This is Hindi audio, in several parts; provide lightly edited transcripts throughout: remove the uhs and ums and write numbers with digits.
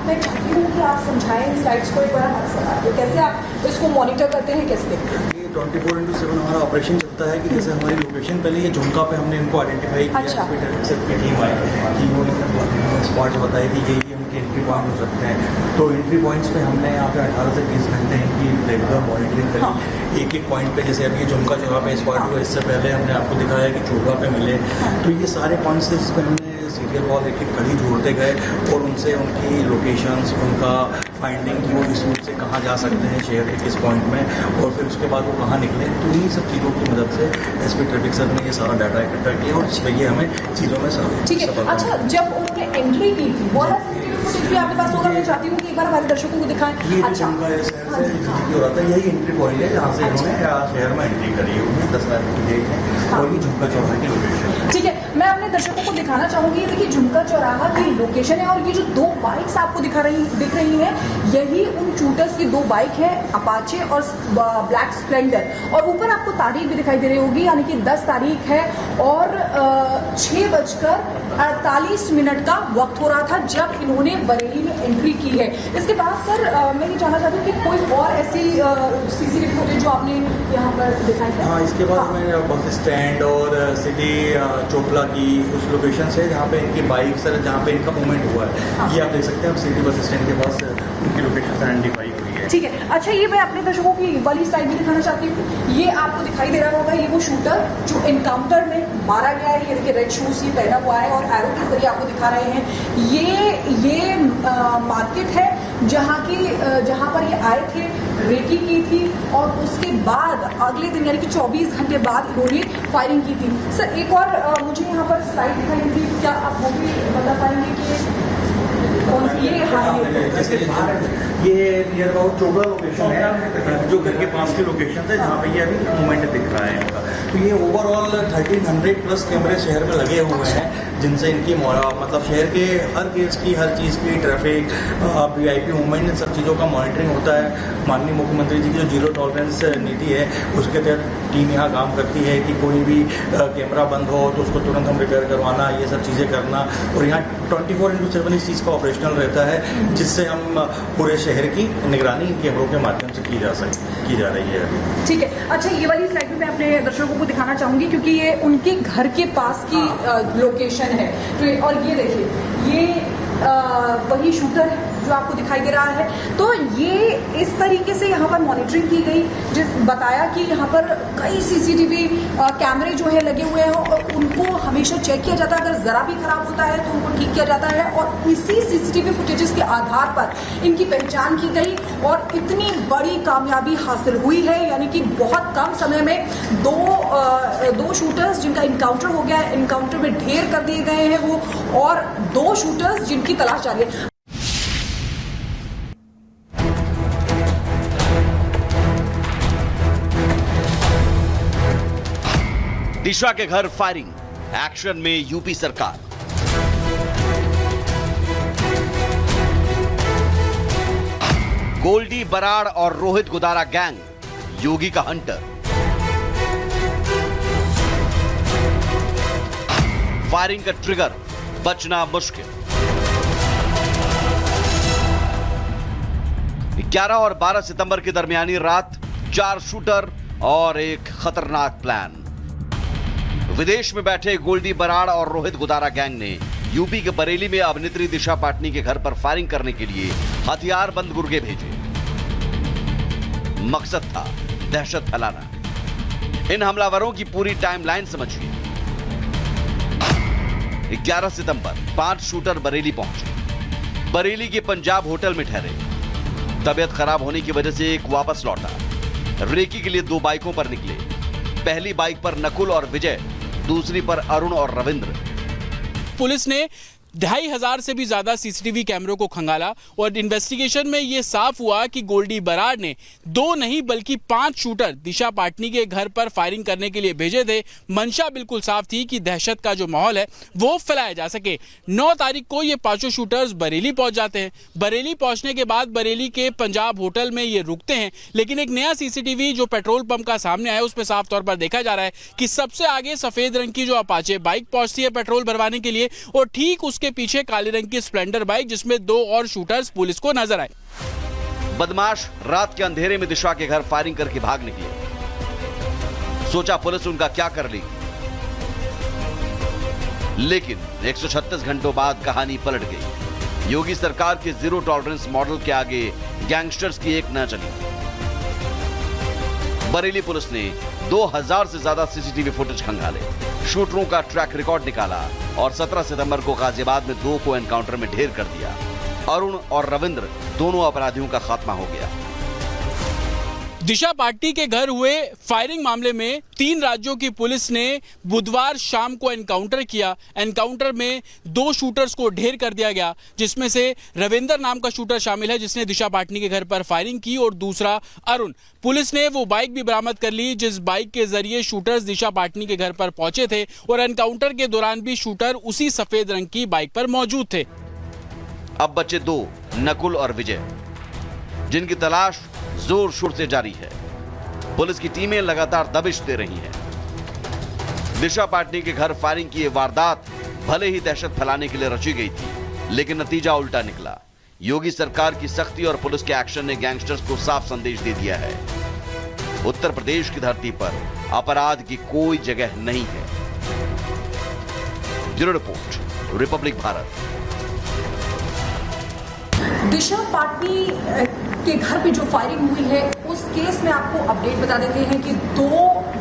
मैं चाहती हूँ कि आप समझाएं इन स्लाइड्स को एक बार, कैसे आप इसको मॉनिटर करते हैं, कैसे देखते हैं? 24/7 हमारा ऑपरेशन चलता है कि जैसे हमारी लोकेशन पहले ये झुमका पे हमने इनको आइडेंटिफाई किया। अच्छा। की टीम आई कि वो स्पॉट बताए कि ये उनके एंट्री पॉइंट हो सकते हैं। तो एंट्री पॉइंट्स पे हमने यहाँ पे 18 से 20 घंटे इनकी रेगुलर मॉनिटरिंग करी। हाँ। एक पॉइंट पे जैसे अभी झुमका चौराहा पे स्पॉट हुआ, इससे पहले हमने आपको दिखाया कि चोगा पे मिले। तो ये सारे पॉइंट्स थे जिस पे हमने सीरियल वॉल एक कड़ी जोड़ते गए और उनसे उनकी लोकेशंस, उनका फाइंडिंग कि वो इस रूट से कहाँ जा सकते हैं शहर के किस पॉइंट में, और फिर उसके बाद वो कहाँ निकले। तो इन्हीं सब चीज़ों की मदद से एसपी ट्रैफिक सर ने ये सारा डाटा इकट्ठा किया और इस पर ये हमें चीज़ों में ठीक है। अच्छा, जब उन्होंने एंट्री की थी वो भी आपके पास होगा, मैं चाहती हूँ कि एक बार हमारे दर्शकों को दिखाएं। ये अच्छा, शहर से हो रहा था, यही एंट्री पॉइंट है जहाँ से इन्होंने शहर में एंट्री करी है। उन्हें 10 रात की डेट है और ये झुमका चौराहा की लोकेशन। ठीक है, मैं अपने दर्शकों को दिखाना चाहूंगी, देखिए झुमका चौराहा की लोकेशन है और ये जो दो बाइक्स आपको दिख रही हैं, यही उन शूटर्स की दो बाइक है, अपाचे और ब्लैक स्प्लेंडर। और ऊपर आपको तारीख भी दिखाई दे रही होगी, यानी कि 10 तारीख है और 6:48 का वक्त हो रहा था जब इन्होंने बरेली में एंट्री की है। इसके बाद सर मैं ये जानना चाहती हूँ कि कोई और ऐसी सीसीटीवी फुटेज जो आपने यहाँ पर दिखाई है? हाँ, इसके बाद मैंने बस स्टैंड और सिटी चोपला की उस लोकेशन से जहाँ पे इनकी बाइक सर जहाँ पे इनका मूवमेंट हुआ है। हाँ। ये आप देख सकते हैं, आप सिटी बस स्टैंड के पास उनकी लोकेशन आइडेंटिफाई हुई है। ठीक है। अच्छा, ये मैं अपने दर्शकों की वाली साइड भी दिखाना चाहती हूँ। ये आपको दिखाई दे रहा होगा, ये वो शूटर जो एनकाउंटर में मारा गया है। ये देखिए रेड शूज ये पहना हुआ है और एरो के जरिए आपको दिखा रहे हैं। ये मार्केट है जहाँ पर ये आए थे, रेकी की थी और उसके बाद अगले दिन यानी कि 24 घंटे बाद इन्होंने फायरिंग की थी। सर एक और मुझे यहाँ पर स्लाइड दिखाई दी थी, क्या आप वो भी बता पाएंगे कि कौन सी? ये नियर अबाउट चोगला लोकेशन है, जो घर के पास की लोकेशन है जहाँ पे ये अभी मूवमेंट दिख रहा है इनका। तो ये ओवरऑल 1300 प्लस कैमरे शहर में लगे हुए हैं, जिनसे इनकी मतलब शहर के हर केस की, हर चीज़ की, ट्रैफिक, VIP मूवमेंट, इन सब चीज़ों का मॉनिटरिंग होता है। माननीय मुख्यमंत्री जी की जो 0 टॉलरेंस नीति है, उसके तहत टीम यहाँ काम करती है कि कोई भी कैमरा बंद हो तो उसको तुरंत हम रिपेयर करवाना, ये सब चीज़ें करना। और यहाँ 24/7 इस चीज़ का ऑपरेशनल रहता है, जिससे हम पूरे शहर की निगरानी इन कैमरों के माध्यम से की जा रही है अभी। ठीक है। अच्छा, ये वाली स्लाइड भी मैं अपने दर्शकों को दिखाना चाहूंगी क्योंकि ये उनके घर के पास की लोकेशन है। तो और ये देखिए, ये वही शूटर है जो आपको दिखाई दे रहा है। तो ये इस तरीके से यहाँ पर मॉनिटरिंग की गई, जिस बताया कि यहाँ पर कई CCTV कैमरे जो है लगे हुए हैं और उनको हमेशा चेक किया जाता है। अगर ज़रा भी खराब होता है तो उनको ठीक किया जाता है और इसी CCTV फुटेजेस के आधार पर इनकी पहचान की गई और इतनी बड़ी कामयाबी हासिल हुई है। यानी कि बहुत कम समय में दो शूटर्स जिनका इनकाउंटर हो गया है, इनकाउंटर में ढेर कर दिए गए हैं वो, और 2 शूटर्स जिनकी तलाश जारी है। दिशा के घर फायरिंग, एक्शन में यूपी सरकार। गोल्डी बराड़ और रोहित गुदारा गैंग, योगी का हंटर। फायरिंग का ट्रिगर, बचना मुश्किल। 11 और 12 सितंबर की दरमियानी रात 4 शूटर और एक खतरनाक प्लान। विदेश में बैठे गोल्डी बराड़ और रोहित गुदारा गैंग ने यूपी के बरेली में अभिनेत्री दिशा पाटनी के घर पर फायरिंग करने के लिए हथियार बंद गुर्गे भेजे। मकसद था दहशत फैलाना। इन हमलावरों की पूरी टाइमलाइन समझिए। 11 सितंबर 5 शूटर बरेली पहुंचे। बरेली के पंजाब होटल में ठहरे। तबीयत खराब होने की वजह से एक वापस लौटा। रेकी के लिए 2 बाइकों पर निकले। पहली बाइक पर नकुल और विजय, दूसरी पर अरुण और रविंद्र। पुलिस ने 2500 से भी ज्यादा CCTV कैमरों को खंगाला और इन्वेस्टिगेशन में यह साफ हुआ कि गोल्डी बराड़ ने 2 नहीं बल्कि 5 शूटर दिशा पाटनी के घर पर फायरिंग करने के लिए भेजे थे। मंशा बिल्कुल साफ थी कि दहशत का जो माहौल है वो फैलाया जा सके। 9 तारीख को ये 5 शूटर्स बरेली पहुंच जाते हैं। बरेली पहुंचने के बाद बरेली के पंजाब होटल में ये रुकते हैं, लेकिन एक नया CCTV जो पेट्रोल पंप का सामने आया उसमें साफ तौर पर देखा जा रहा है कि सबसे आगे सफेद रंग की जो अपाचे बाइक पहुंचती है पेट्रोल भरवाने के लिए और ठीक उसके उसके पीछे काले रंग की स्प्लेंडर बाइक जिसमें 2 और शूटर्स पुलिस को नजर आए। बदमाश रात के अंधेरे में दिशा के घर फायरिंग करके भाग निकले। सोचा पुलिस उनका क्या कर लेगी, लेकिन 136 घंटों बाद कहानी पलट गई। योगी सरकार के जीरो टॉलरेंस मॉडल के आगे गैंगस्टर्स की एक न चली। बरेली पुलिस ने 2000 से ज्यादा सीसीटीवी फुटेज खंगाले, शूटरों का ट्रैक रिकॉर्ड निकाला और 17 सितंबर को गाजियाबाद में 2 को एनकाउंटर में ढेर कर दिया। अरुण और रविंद्र दोनों अपराधियों का खात्मा हो गया। दिशा पाटनी के घर हुए फायरिंग मामले में 3 राज्यों की पुलिस ने बुधवार शाम को एनकाउंटर किया। एनकाउंटर में 2 शूटर्स को ढेर कर दिया गया, जिसमें से रविंदर नाम का शूटर शामिल है जिसने दिशा पाटनी के घर पर फायरिंग की, और दूसरा अरुण। पुलिस ने वो बाइक भी बरामद कर ली जिस बाइक के जरिए शूटर्स दिशा पाटनी के घर पर पहुंचे थे, और एनकाउंटर के दौरान भी शूटर उसी सफेद रंग की बाइक पर मौजूद थे। अब बचे 2, नकुल और विजय, जिनकी तलाश जोर शोर से जारी है। पुलिस की टीमें लगातार दबिश दे रही हैं। दिशा पाटनी के घर फायरिंग की यह वारदात भले ही दहशत फैलाने के लिए रची गई थी, लेकिन नतीजा उल्टा निकला। योगी सरकार की सख्ती और पुलिस के एक्शन ने गैंगस्टर्स को साफ संदेश दे दिया है, उत्तर प्रदेश की धरती पर अपराध की कोई जगह नहीं है। Bureau report, Republic Bharat. Disha Patani के घर पे जो फायरिंग हुई है उस केस में आपको अपडेट बता देते हैं कि 2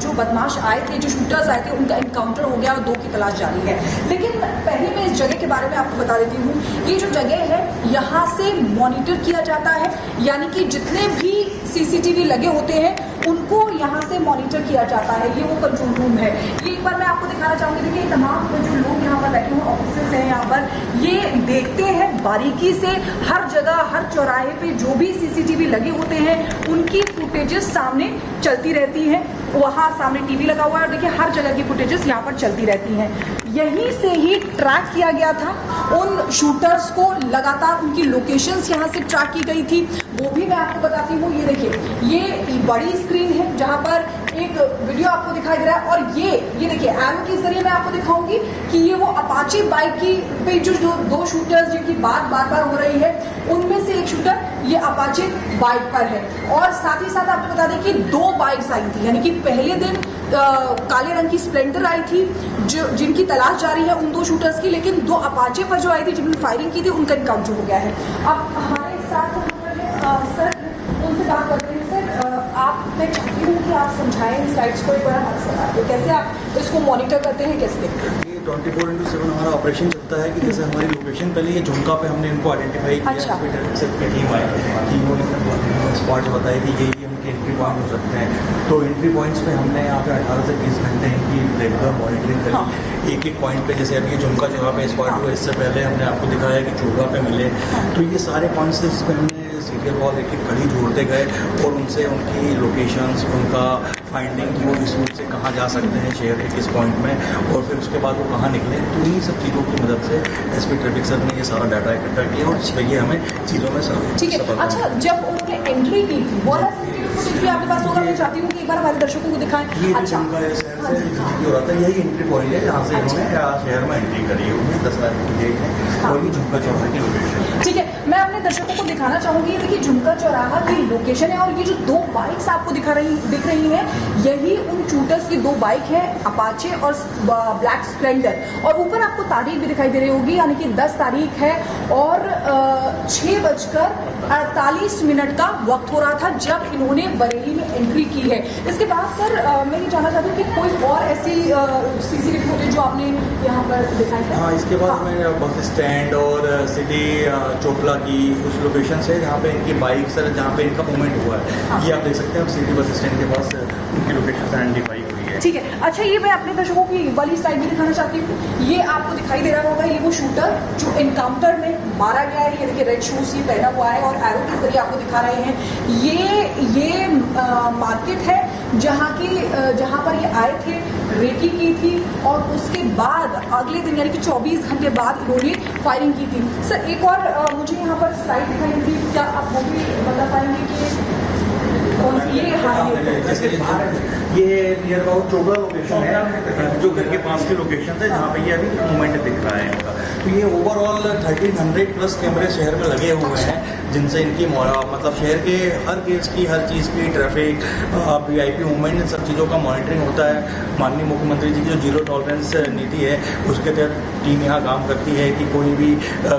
जो बदमाश आए थे, जो शूटर्स आए थे, उनका एनकाउंटर हो गया और 2 की तलाश जारी है। लेकिन पहले मैं इस जगह के बारे में आपको बता देती हूँ। ये जो जगह है यहाँ से मॉनिटर किया जाता है, यानी कि जितने भी सीसीटीवी लगे होते हैं उनको यहाँ से मॉनिटर किया जाता है। ये वो कंट्रोल रूम है। ये एक बार मैं आपको दिखाना चाहूंगी। देखिए तमाम जो लोग यहाँ पर बैठे हुए ऑफिसर्स हैं यहाँ पर, ये देखते हैं बारीकी से हर जगह, हर चौराहे पे जो भी सीसीटीवी लगे होते हैं उनकी फुटेजेस सामने चलती रहती हैं। वहाँ सामने टीवी लगा हुआ है और देखिए हर जगह की फुटेजेस यहाँ पर चलती रहती हैं। यहीं से ही ट्रैक किया गया था उन शूटर्स को, लगातार उनकी लोकेशंस यहाँ से ट्रैक की गई थी। वो भी मैं आपको बताती हूँ। ये देखिए ये बड़ी स्क्रीन है जहाँ पर एक वीडियो आपको दिखाई दे रहा है, और ये देखिए एरो के जरिए मैं आपको दिखाऊंगी कि ये वो अपाचे बाइक की पे जो 2 शूटर्स जिनकी बात बार हो रही है, उनमें से एक शूटर ये अपाचे बाइक पर है। और साथ ही साथ आपको बता दें कि 2 बाइक्स आई थी, यानी कि पहले दिन काले रंग की स्प्लेंडर आई थी जो जिनकी तलाश जारी है उन 2 शूटर्स की, लेकिन 2 अपाचे पर जो आई थी जिन्होंने फायरिंग की थी उनका एनकाउंटर हो गया है। अब हमारे साथ सर उनसे बात करते हैं। सर आप, मैं चाहती हूँ कि आप समझाएं इन स्लाइड्स को एक बार हमारे साथ, कैसे आप इसको मॉनिटर करते हैं, कैसे देखते हैं? 24/7 हमारा ऑपरेशन चलता है कि जैसे हमारी लोकेशन पहले ये झुमका पे हमने इनको आइडेंटिफाई किया। अच्छा। की टीम आई कि उन्होंने स्पॉट बताया कि ये उनके एंट्री पॉइंट हो सकते हैं। तो एंट्री पॉइंट्स पे हमने यहाँ पे 18 से 20 घंटे इनकी रेगुलर मॉनिटरिंग करी। हाँ। एक पॉइंट पे, जैसे अभी ये झुमका जगह पे स्पॉट हुआ, इससे पहले हमने आपको दिखाया कि चोगा पे मिले। तो ये सारे पॉइंट्स जिस पे हमने सीरियल बॉल एक कड़ी जोड़ते गए और उनसे उनकी लोकेशंस, उनका फाइंडिंग की वो इस रूट से कहाँ जा सकते हैं शहर के किस पॉइंट में, और फिर उसके बाद वो कहाँ निकले। तो इन्हीं सब चीज़ों की मदद से एसपी ट्रैफिक सर ने ये सारा डाटा इकट्ठा किया और ये हमें चीज़ों में ठीक है। अच्छा, जब उन्होंने एंट्री की थी वो भी आपके पास होगा, मैं चाहती हूँ कि एक बार हमारे दर्शकों को दिखाएं। ये अच्छा, हो रहा था, यही एंट्री पॉइंट है जहाँ से इन्होंने शहर में एंट्री करी है। उन्हें 10 तारीख को डेट है और ये झुमका चौराहा की लोकेशन। ठीक है, मैं अपने दर्शकों को दिखाना चाहूंगी। ये देखिए झुमका चौराहा की लोकेशन है, और ये जो 2 बाइक्स आपको दिख रही हैं, यही उन शूटर्स की 2 बाइक है, अपाचे और ब्लैक स्प्लेंडर। और ऊपर आपको तारीख भी दिखाई दे रही होगी, यानी कि 10 तारीख है और 6:48 का वक्त हो रहा था जब इन्होंने बरेली में एंट्री की है। इसके बाद सर मैं ये जानना चाहती हूँ कि कोई और ऐसी सीसीटीवी फुटेज जो आपने यहाँ पर दिखाई है? हाँ, इसके बाद मैं बस स्टैंड और सिटी चोपला की उस लोकेशन से जहाँ पे इनकी बाइक सर, जहाँ पे इनका मूवमेंट हुआ है, ये आप देख सकते हैं। सिटी बस स्टैंड के पास उनकी लोकेशन से आइडेंटिफाई हुई है। ठीक है। अच्छा, ये मैं अपने दर्शकों की वाली स्लाइड भी दिखाना चाहती हूँ। ये आपको दिखाई दे रहा होगा, ये वो शूटर जो एनकाउंटर में मारा गया है। ये देखिए रेड शूज ही पहना हुआ है और एरो के जरिए आपको दिखा रहे हैं। ये मार्केट है जहाँ पर ये आए थे, रेकी की थी और उसके बाद अगले दिन यानी कि 24 घंटे बाद इन्होंने फायरिंग की थी। सर एक और मुझे यहाँ पर स्लाइड दिखाई दी, क्या आप वो भी बता पाएंगे कि कौन सी? ये नियर अबाउट चोपड़ा लोकेशन है, जो घर के पास की लोकेशन है जहाँ पे ये अभी मूवमेंट दिख रहा है इनका। तो ये ओवरऑल 1300 प्लस कैमरे शहर में लगे हुए हैं, जिनसे इनकी मतलब शहर के हर केस की, हर चीज़ की, ट्रैफिक, VIP मूवमेंट, इन सब चीज़ों का मॉनिटरिंग होता है। माननीय मुख्यमंत्री जी की जो जीरो टॉलरेंस नीति है, उसके तहत टीम यहाँ काम करती है कि कोई भी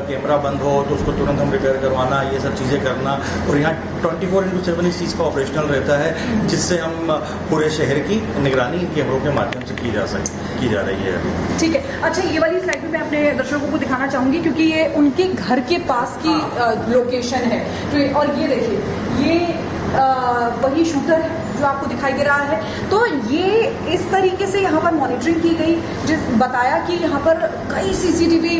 कैमरा बंद हो तो उसको तुरंत हम रिपेयर करवाना, ये सब चीज़ें करना। और यहाँ 24/7 इस चीज़ का ऑपरेशनल रहता है, जिससे हम पूरे शहर की निगरानी कैमरों के माध्यम से की जा रही है अभी। ठीक है। अच्छा, ये वाली स्लाइड भी मैं अपने दर्शकों को दिखाना चाहूंगी क्योंकि ये उनके घर के पास की लोकेशन है। तो और ये देखिए, ये वही शूटर है जो आपको दिखाई दे रहा है। तो ये इस तरीके से यहाँ पर मॉनिटरिंग की गई, बताया कि यहाँ पर कई CCTV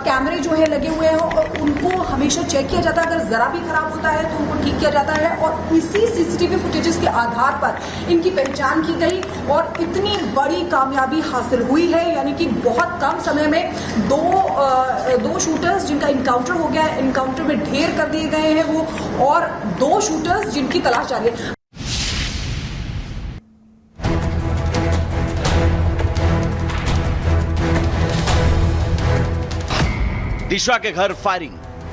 कैमरे जो है लगे हुए हैं और उनको हमेशा चेक किया जाता है। अगर जरा भी खराब होता है तो उनको ठीक किया जाता है और इसी CCTV फुटेजेस के आधार पर इनकी पहचान की गई और इतनी बड़ी कामयाबी हासिल हुई है। यानी कि बहुत कम समय में दो शूटर्स जिनका इनकाउंटर हो गया, इनकाउंटर में ढेर कर दिए गए हैं वो, और 2 शूटर्स जिनकी तलाश जारी है। दिशा के घर फायरिंग,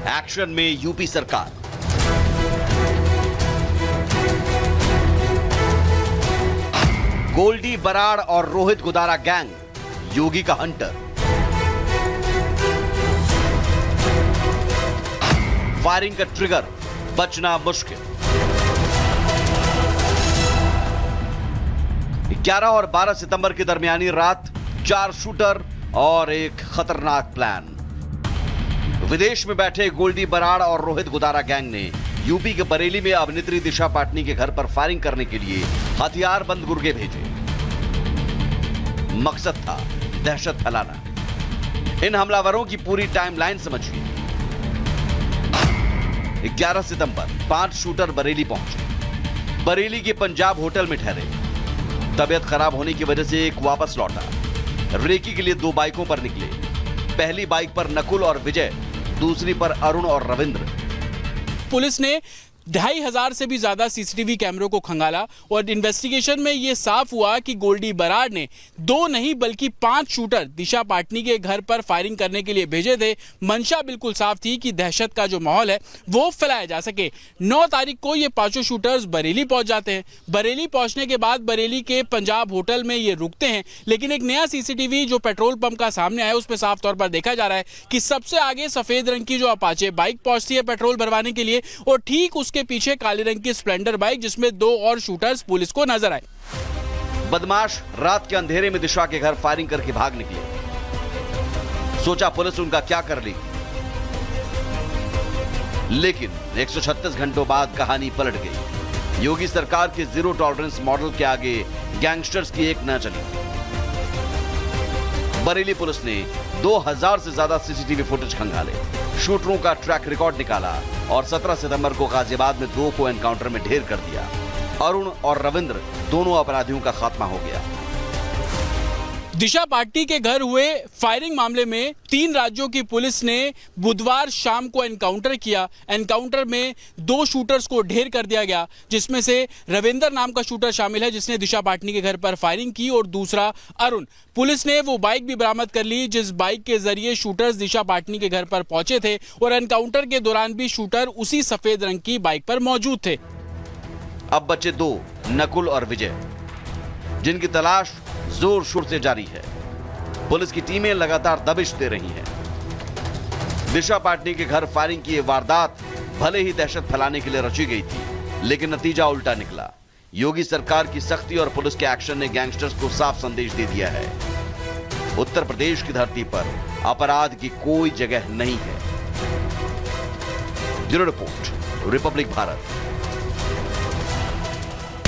एक्शन में यूपी सरकार। गोल्डी बराड़ और रोहित गुदारा गैंग, योगी का हंटर। फायरिंग का ट्रिगर, बचना मुश्किल। 11 और 12 सितंबर की दरमियानी रात 4 शूटर और एक खतरनाक प्लान। विदेश में बैठे गोल्डी बराड़ और रोहित गुदारा गैंग ने यूपी के बरेली में अभिनेत्री दिशा पाटनी के घर पर फायरिंग करने के लिए हथियारबंद गुर्गे भेजे। मकसद था दहशत फैलाना। इन हमलावरों की पूरी टाइमलाइन समझिए। 11 सितंबर 5 शूटर बरेली पहुंचे। बरेली के पंजाब होटल में ठहरे। तबियत खराब होने की वजह से एक वापस लौटा। रेकी के लिए 2 बाइकों पर निकले। पहली बाइक पर नकुल और विजय, दूसरी पर अरुण और रविंद्र। पुलिस ने 2500 से भी ज्यादा CCTV कैमरों को खंगाला और इन्वेस्टिगेशन में यह साफ हुआ कि गोल्डी बराड़ ने 2 नहीं बल्कि 5 शूटर दिशा पाटनी के घर पर फायरिंग करने के लिए भेजे थे। मंशा बिल्कुल साफ थी कि दहशत का जो माहौल है वो फैलाया जा सके। 9 तारीख को ये 5 शूटर्स बरेली पहुंच जाते हैं। बरेली पहुंचने के बाद बरेली के पंजाब होटल में ये रुकते हैं, लेकिन एक नया CCTV जो पेट्रोल पंप का सामने आया उसमें साफ तौर पर देखा जा रहा है कि सबसे आगे सफेद रंग की जो अपाचे बाइक पहुंचती है पेट्रोल भरवाने के लिए, और ठीक उसके पीछे काले रंग की स्प्लेंडर बाइक जिसमें 2 और शूटर्स पुलिस को नजर आए। बदमाश रात के अंधेरे में दिशा के घर फायरिंग करके भाग निकले। सोचा पुलिस उनका क्या कर लेगी, लेकिन 136 घंटों बाद कहानी पलट गई। योगी सरकार के जीरो टॉलरेंस मॉडल के आगे गैंगस्टर्स की एक न चली। बरेली पुलिस ने 2000 से ज्यादा CCTV फुटेज खंगाले, शूटरों का ट्रैक रिकॉर्ड निकाला और 17 सितंबर को गाजियाबाद में 2 को एनकाउंटर में ढेर कर दिया। अरुण और रविंद्र दोनों अपराधियों का खात्मा हो गया। दिशा पाटनी के घर हुए फायरिंग मामले में 3 राज्यों की पुलिस ने बुधवार शाम को एनकाउंटर किया। एनकाउंटर में 2 शूटर्स को ढेर कर दिया गया, जिसमें से रविंदर नाम का शूटर शामिल है जिसने दिशा पाटनी के घर पर फायरिंग की, और दूसरा अरुण। पुलिस ने वो बाइक भी बरामद कर ली जिस बाइक के जरिए शूटर्स दिशा पाटनी के घर पर पहुंचे थे, और एनकाउंटर के दौरान भी शूटर उसी सफेद रंग की बाइक पर मौजूद थे। अब बचे 2, नकुल और विजय, जिनकी तलाश जोर शोर से जारी है। पुलिस की टीमें लगातार दबिश दे रही हैं। दिशा पाटनी के घर फायरिंग की यह वारदात भले ही दहशत फैलाने के लिए रची गई थी, लेकिन नतीजा उल्टा निकला। योगी सरकार की सख्ती और पुलिस के एक्शन ने गैंगस्टर्स को साफ संदेश दे दिया है, उत्तर प्रदेश की धरती पर अपराध की कोई जगह नहीं है। Bureau report, Republic Bharat.